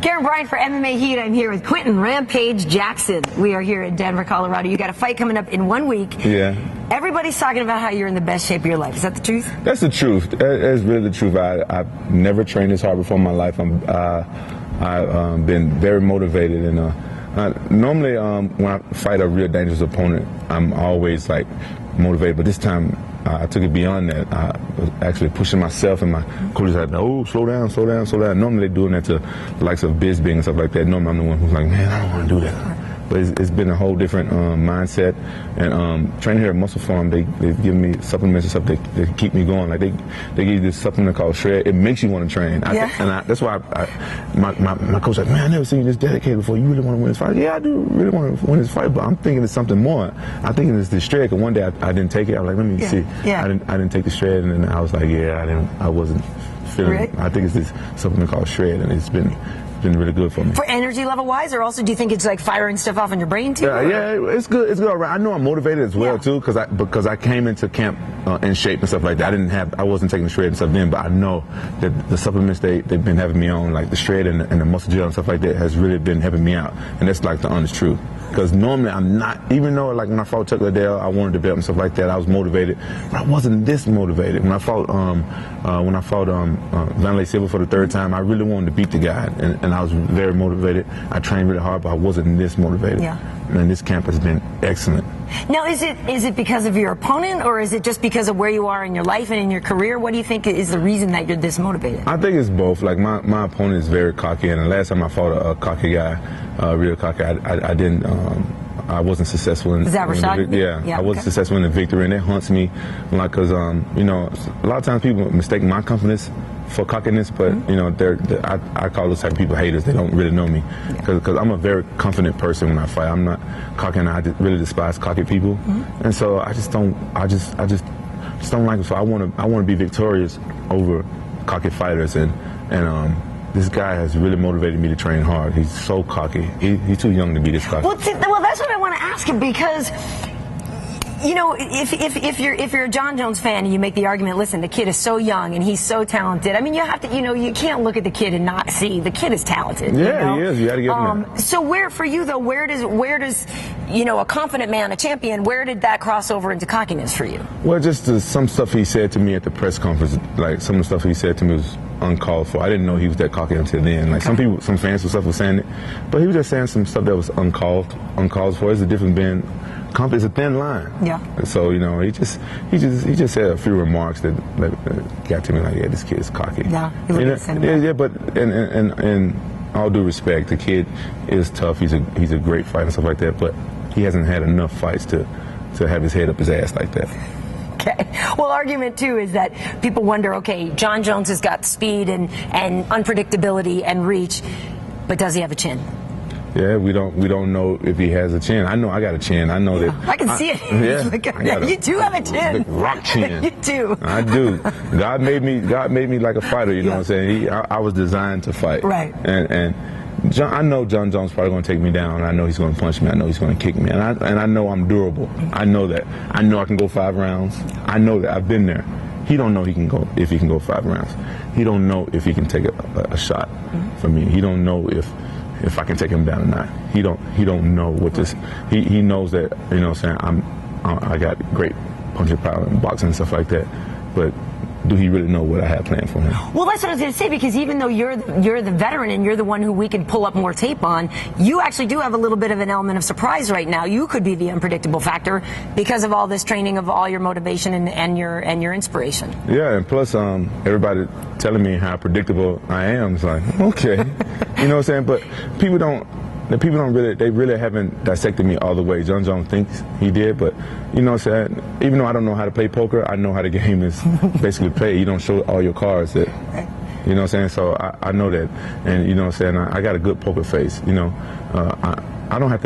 Karyn Bryant for MMA Heat. I'm here with Quinton Rampage Jackson. We are here in Denver, Colorado. You got a fight coming up in 1 week. Yeah. Everybody's talking about how you're in the best shape of your life. Is that the truth? That's the truth. That's really the truth. I've never trained this hard before in my life. I've been very motivated, and normally when I fight a real dangerous opponent, I'm always like motivated. But this time, I took it beyond that. I was actually pushing myself, and my coaches said, "Oh, slow down, slow down, slow down." Normally they're doing that to the likes of Bisbee and stuff like that. Normally I'm the one who's like, "Man, I don't want to do that." But it's been a whole different mindset. And training here at Muscle Pharm, they've given me supplements and stuff that keep me going. Like they give you this supplement called H.E.A.T. It makes you want to train. That's why my coach like, "Man, I never seen you this dedicated before. You really want to win this fight?" Yeah, I do really want to win this fight, but I'm thinking it's something more. I'm thinking it's the H.E.A.T. Because one day I didn't take it. I was like, let me see. Yeah. I didn't take the H.E.A.T. and then I was like, I wasn't feeling it. I think it's this supplement called H.E.A.T. and it's been really good for me. For energy level wise, or also do you think it's like firing stuff off in your brain too? Yeah, it's good. It's good. I know I'm motivated as well too, because I came into camp in shape and stuff like that. I wasn't taking the H.E.A.T. and stuff then, but I know that the supplements they've been having me on, like the H.E.A.T. and the muscle gel and stuff like that, has really been helping me out. And that's like the honest truth. Because normally I'm not, even though like when I fought Chuck Liddell, I wanted to belt and stuff like that, I was motivated, but I wasn't this motivated. When I fought Vanderlei Silva for the third time, I really wanted to beat the guy, and I was very motivated. I trained really hard, but I wasn't this motivated. Yeah. And this camp has been excellent. Now, is it because of your opponent, or is it just because of where you are in your life and in your career? What do you think is the reason that you're this motivated? I think it's both. Like my opponent is very cocky, and the last time I fought a cocky guy, real cocky, I wasn't successful in. Is that Shogun? Yeah, I wasn't successful in the victory, and it haunts me, like, because you know, a lot of times people mistake my confidence for cockiness, but you know, I call those type of people haters. They don't really know me, because I'm a very confident person when I fight. I'm not cocky, and I really despise cocky people, and so I just don't like it. So I want to be victorious over cocky fighters, and this guy has really motivated me to train hard. He's so cocky. He's too young to be this cocky. Well, that's what I want to ask him, because you know, if you're a Jon Jones fan and you make the argument, listen, the kid is so young and he's so talented. I mean, you have to, you know, you can't look at the kid and not see the kid is talented. Yeah, he is. You got to give him that. So for you though, where does you know, a confident man, a champion, where did that cross over into cockiness for you? Well, just some stuff he said to me at the press conference, like some of the stuff he said to me was uncalled for. I didn't know he was that cocky until then. Like some fans and stuff were saying it, but he was just saying some stuff that was uncalled for. It's a difference being confident. It's a thin line. Yeah. So you know, he just said a few remarks that got to me like, yeah, this kid is cocky. Yeah. Yeah, but in all due respect, the kid is tough. He's a great fighter and stuff like that, but he hasn't had enough fights to have his head up his ass like that. Okay. Well, argument too is that people wonder, okay, Jon Jones has got speed and unpredictability and reach, but does he have a chin? Yeah, we don't know if he has a chin. I know I got a chin. I know that. I can see it. Yeah, you do have a chin. Rock chin. You do. I do. God made me like a fighter. You know what I'm saying? I was designed to fight. Right. And I know Jon Jones probably going to take me down. I know he's going to punch me. I know he's going to kick me. And I know I'm durable. I know that. I know I can go 5 rounds. I know that. I've been there. He don't know if he can go 5 rounds. He don't know if he can take a shot from me. He don't know if I can take him down or not. He don't know what this. He knows that, you know what I'm saying, I got great punching power and boxing and stuff like that. But do he really know what I have planned for him? Well, that's what I was going to say, because even though you're the veteran and you're the one who we can pull up more tape on, you actually do have a little bit of an element of surprise right now. You could be the unpredictable factor because of all this training, of all your motivation and your inspiration. Yeah, and plus everybody telling me how predictable I am. It's like, okay, you know what I'm saying? But people don't really haven't dissected me all the way. Jon Jones thinks he did, but you know what I'm saying? Even though I don't know how to play poker, I know how the game is basically played. You don't show all your cards. You know what I'm saying? So I know that, and you know what I'm saying? I got a good poker face. You know, I don't have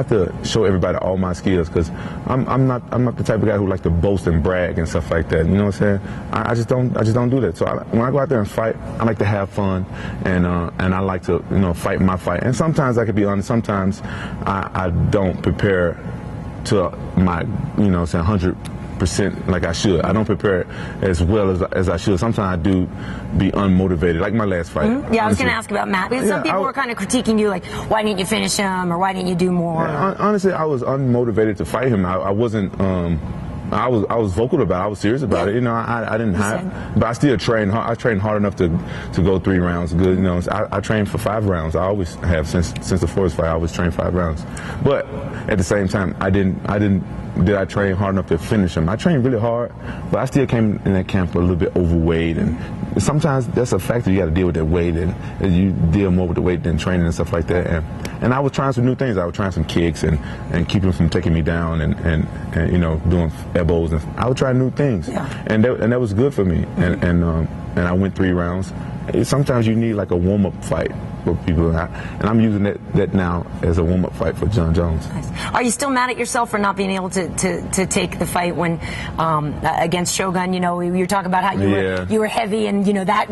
to show everybody all my skills, because I'm not the type of guy who like to boast and brag and stuff like that. You know what I'm saying? I just don't do that. So when I go out there and fight, I like to have fun, and I like to, you know, fight my fight. And sometimes I can be honest. Sometimes I don't prepare to my, you know, say 100 100% like I should. I don't prepare as well as I should. Sometimes I do be unmotivated, like my last fight. Yeah, I was going to ask about Matt, because some people were kind of critiquing you, like, why didn't you finish him, or why didn't you do more? Yeah, honestly, I was unmotivated to fight him. I wasn't. I was vocal about it. I was serious about it. You know, I didn't hide, but I still trained hard. I trained hard enough to go 3 rounds. Good, you know. I trained for 5 rounds. I always have since the first fight. I always trained 5 rounds. But at the same time, did I train hard enough to finish him? I trained really hard, but I still came in that camp a little bit overweight, and sometimes that's a factor. You got to deal with that weight, and you deal more with the weight than training and stuff like that. And I was trying some new things. I was trying some kicks and keep him from taking me down, and you know, doing elbows, and I would try new things, and that was good for me. And I went 3 rounds. Sometimes you need like a warm-up fight for people, and I'm using that now as a warm-up fight for Jon Jones. Nice. Are you still mad at yourself for not being able to take the fight when against Shogun? You know, you're talking about how you were heavy, and you know that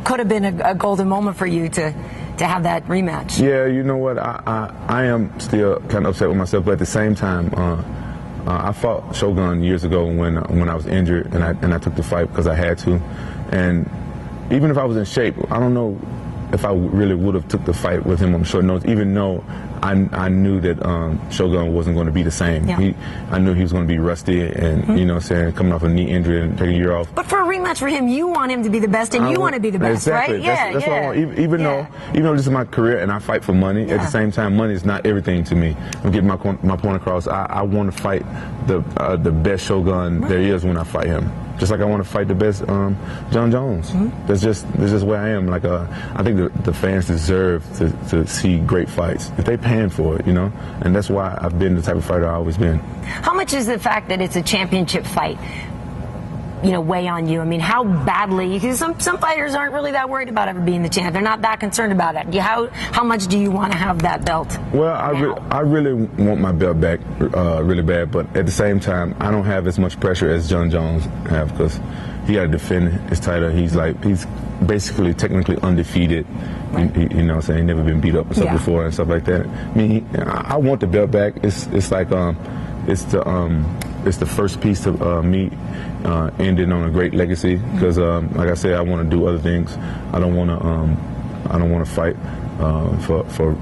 could have been a golden moment for you to have that rematch. Yeah, you know what? I am still kind of upset with myself, but at the same time, I fought Shogun years ago when I was injured, and I took the fight because I had to, and even if I was in shape, I don't know if I really would have took the fight with him on short notice, even though I knew that Shogun wasn't going to be the same. Yeah. I knew he was going to be rusty, and you know, saying coming off a knee injury and taking a year off. But for a rematch for him, you want him to be the best, and you want to be the best, exactly. right? That's what I want. Even though this is my career and I fight for money, at the same time, money is not everything to me. I'm getting my point across. I want to fight the best Shogun there is when I fight him. Just like I want to fight the best Jon Jones. That's just where I am. Like I think the fans deserve to see great fights if they paying for it, you know. And that's why I've been the type of fighter I've always been. How much is the fact that it's a championship fight, you know, weigh on you? I mean, how badly? Because some fighters aren't really that worried about ever being the champ. They're not that concerned about it. How much do you want to have that belt? Well, I really want my belt back really bad, but at the same time, I don't have as much pressure as Jon Jones have, because he got to defend his title. He's basically technically undefeated. Right. You know what I'm saying? He's never been beat up or stuff before and stuff like that. I mean, I want the belt back. It's like it's the first piece to me ending on a great legacy, because like I said, I want to do other things. I don't want to fight for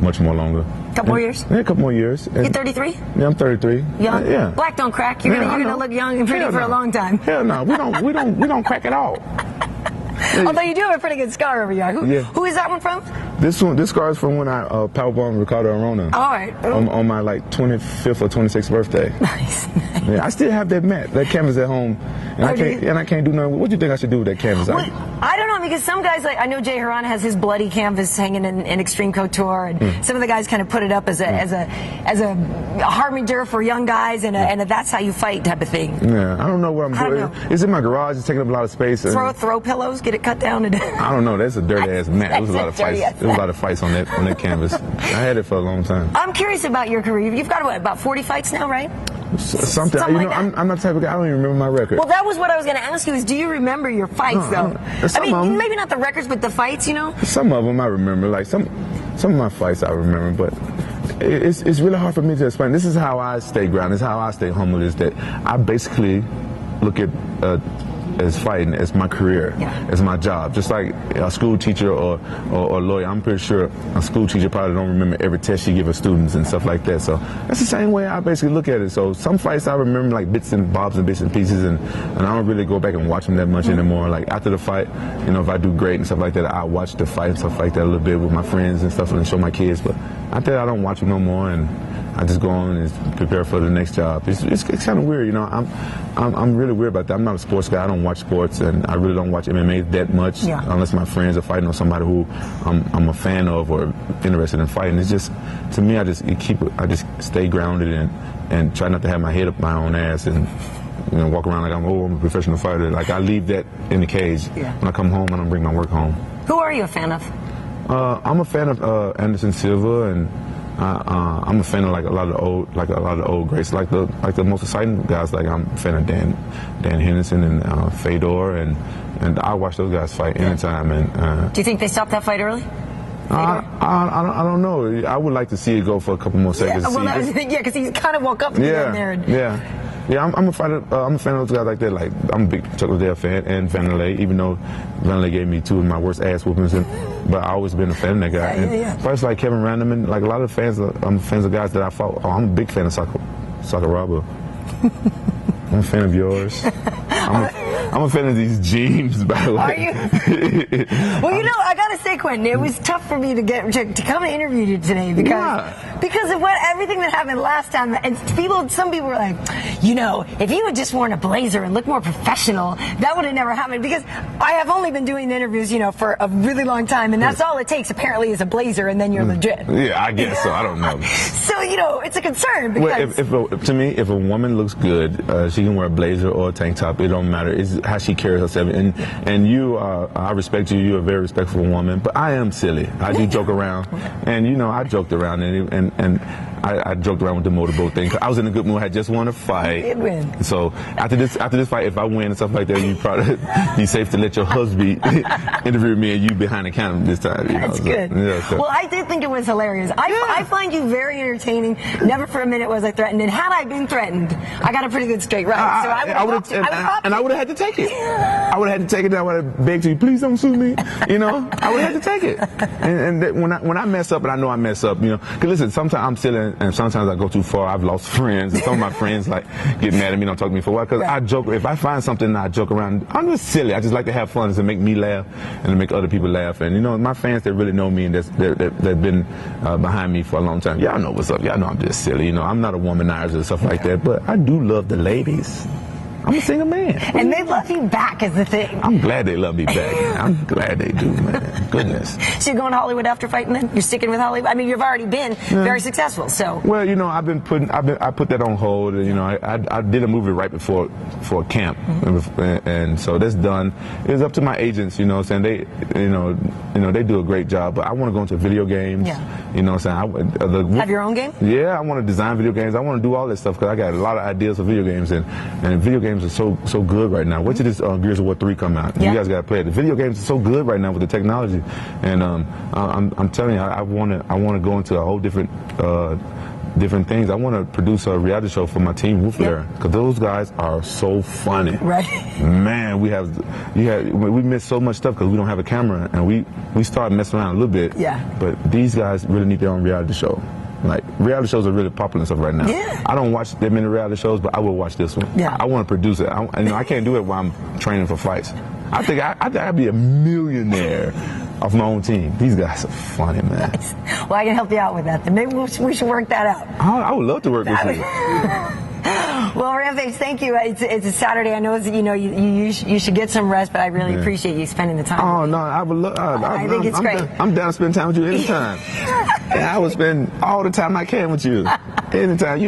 much more longer. Couple more years? Yeah, a couple more years. You're 33? Yeah, I'm 33. Young? Yeah. Black don't crack. You're gonna look young and pretty for a long time. Hell no, we don't crack at all. Although you do have a pretty good scar over your eye. Who is that one from? This scar is from when I powerbombed Ricardo Arona. All right. On my like 25th or 26th birthday. Nice. Yeah, I still have that canvas at home, and I can't do nothing. What do you think I should do with that canvas? Well, I don't know, because some guys, like I know Jay Haran has his bloody canvas hanging in Extreme Couture, and some of the guys kind of put it up as a harbinger for young guys, and that's how you fight type of thing. Yeah, I don't know what I'm doing. It's in my garage. It's taking up a lot of space. Throw pillows, get it cut down. I don't know. That's a dirty ass mat. There was a lot of fights. There was a lot of fights on that canvas. I had it for a long time. I'm curious about your career. You've got about 40 fights now, right? Something you know, I'm not the type of guy. I don't even remember my record. Well, that was what I was going to ask you. Is do you remember your fights though? I mean, maybe not the records, but the fights. You know. Some of them I remember. Like some of my fights I remember, but it's really hard for me to explain. This is how I stay grounded. This is how I stay humble. Is that I basically look at as fighting as my career, as my job. Just like a school teacher or a lawyer, I'm pretty sure a school teacher probably don't remember every test she give her students and stuff like that. So that's the same way I basically look at it. So some fights I remember like bits and bobs and bits and pieces, and I don't really go back and watch them that much anymore. Like after the fight, you know, if I do great and stuff like that, I watch the fight and stuff like that a little bit with my friends and stuff and show my kids. But after that, I don't watch them no more, and I just go on and prepare for the next job. It's kind of weird, you know. I'm really weird about that. I'm not a sports guy. I don't watch sports, and I really don't watch MMA that much unless my friends are fighting or somebody who I'm a fan of or interested in fighting. It's just, to me, I just stay grounded and try not to have my head up my own ass and, you know, walk around like I'm a professional fighter. Like I leave that in the cage. When I come home, I don't bring my work home. Who are you a fan of? I'm a fan of Anderson Silva, and I'm a fan of like a lot of the old greats, like the most exciting guys. Like I'm a fan of Dan Henderson and Fedor, and I watch those guys fight anytime. And do you think they stopped that fight early? I don't know. I would like to see it go for a couple more seconds. Well, that was the thing, because he kind of woke up to the end there. Yeah, I'm a fan of those guys like that. Like, I'm a big Chuck Liddell fan and Vanderlei, even though Vanderlei gave me 2 of my worst ass whoopings. But I always been a fan of that guy. Yeah. First, like Kevin Randleman, like a lot of fans, I'm fans of guys that I fought. Oh, I'm a big fan of Sakuraba. I'm a fan of yours. I'm a fan of these jeans, by the way. Are you? Well, you know, I gotta say, Quinton, it was tough for me to come and interview you today because of everything that happened last time. And some people were like, you know, if you had just worn a blazer and looked more professional, that would have never happened. Because I have only been doing the interviews, you know, for a really long time, and that's all it takes apparently is a blazer, and then you're legit. Yeah, I guess so. I don't know. So, you know, it's a concern because to me, if a woman looks good, she can wear a blazer or a tank top. It don't matter. It's how she carries herself. And you, I respect you. You're a very respectful woman. But I am silly. I do joke around, and you know, I joked around, and I joked around with the motorboat thing. I was in a good mood. I just won a fight. Did win. So after this fight, if I win and stuff like that, you probably be safe to let your husband interview me and you behind the counter this time. That's good. Yeah, so. Well, I did think it was hilarious. I find you very entertaining. Never for a minute was I threatened. And had I been threatened, I got a pretty good straight right. So I would have had to take it. I would have had to take it. I would have begged you, please don't sue me. You know, I would have had to take it. And when I mess up, and I know I mess up, you know, because listen, sometimes I'm silly and sometimes I go too far. I've lost friends, and some of my friends like get mad at me, don't talk to me for a while because I joke. If I find something, I joke around. I'm just silly. I just like to have fun, to make me laugh and to make other people laugh. And you know, my fans that really know me and that been behind me for a long time, y'all know what's up. Y'all know I'm just silly. You know, I'm not a womanizer and stuff like that, but I do love the ladies. I'm a single man. And they love you back is the thing. I'm glad they love me back. I'm glad they do, man. Goodness. So you're going to Hollywood after fighting then? You're sticking with Hollywood? I mean, you've already been very successful, so. Well, you know, I put that on hold. You know, I did a movie right before camp, and so that's done. It's up to my agents, you know what I'm saying? They do a great job, but I want to go into video games. Yeah. You know what I'm saying? Have your own game? Yeah, I want to design video games. I want to do all this stuff because I got a lot of ideas for video games, and video games are so good right now. Wait till this Gears of War 3 come out. Yeah. You guys got to play it. The video games are so good right now with the technology, and I'm telling you, I want to go into a whole different things. I want to produce a reality show for my team, Wolf Lair, because those guys are so funny. Right. Man, we miss so much stuff because we don't have a camera, and we start messing around a little bit. Yeah. But these guys really need their own reality show. Like, reality shows are really popular and stuff right now. Yeah. I don't watch that many reality shows, but I will watch this one. Yeah. I want to produce it. I can't do it while I'm training for fights. I think I'd be a millionaire off my own team. These guys are funny, man. Nice. Well, I can help you out with that. Then maybe we should work that out. I would love to work with you. Well, Rampage, thank you. It's a Saturday. I know you should get some rest, but I really appreciate you spending the time. Oh no, I would love. I think it's great. I'm down to spend time with you anytime. I would spend all the time I can with you. Anytime.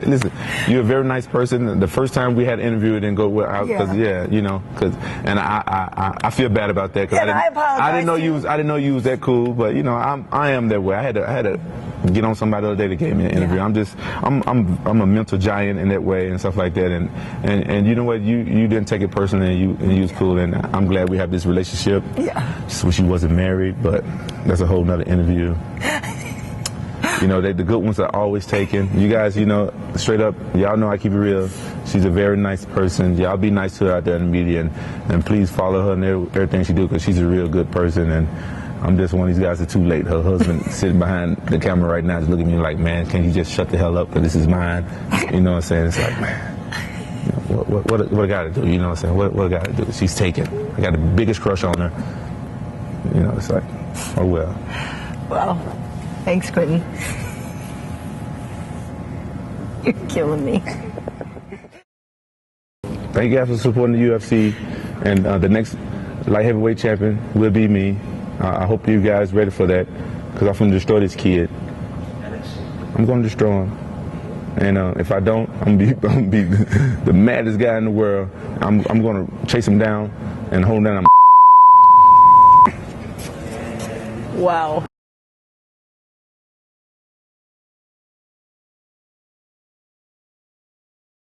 Listen, you're a very nice person. The first time we had an interview, it didn't go well. And I feel bad about that because I didn't know you was that cool. But you know, I am that way. I had to get on somebody the other day that gave me an interview. Yeah. I'm a mental giant in that way and stuff like that. And you know what? You didn't take it personally, and you was cool. And I'm glad we have this relationship. Yeah. Just wish you wasn't married, but that's a whole nother interview. You know, the good ones are always taken. You guys, you know, straight up, y'all know I keep it real. She's a very nice person. Y'all be nice to her out there in the media, and please follow her and everything she do because she's a real good person. And I'm just one of these guys that's too late. Her husband sitting behind the camera right now is looking at me like, man, can you just shut the hell up because this is mine? You know what I'm saying? It's like, man, you know, what I got to do? You know what I'm saying? What I got to do? She's taken. I got the biggest crush on her. You know, it's like, oh well. Well. Thanks, Quinton. You're killing me. Thank you guys for supporting the UFC, and the next light heavyweight champion will be me. I hope you guys ready for that, because I'm going to destroy this kid. I'm going to destroy him, and if I don't, I'm going to be the maddest guy in the world. I'm going to chase him down and hold him down. Wow.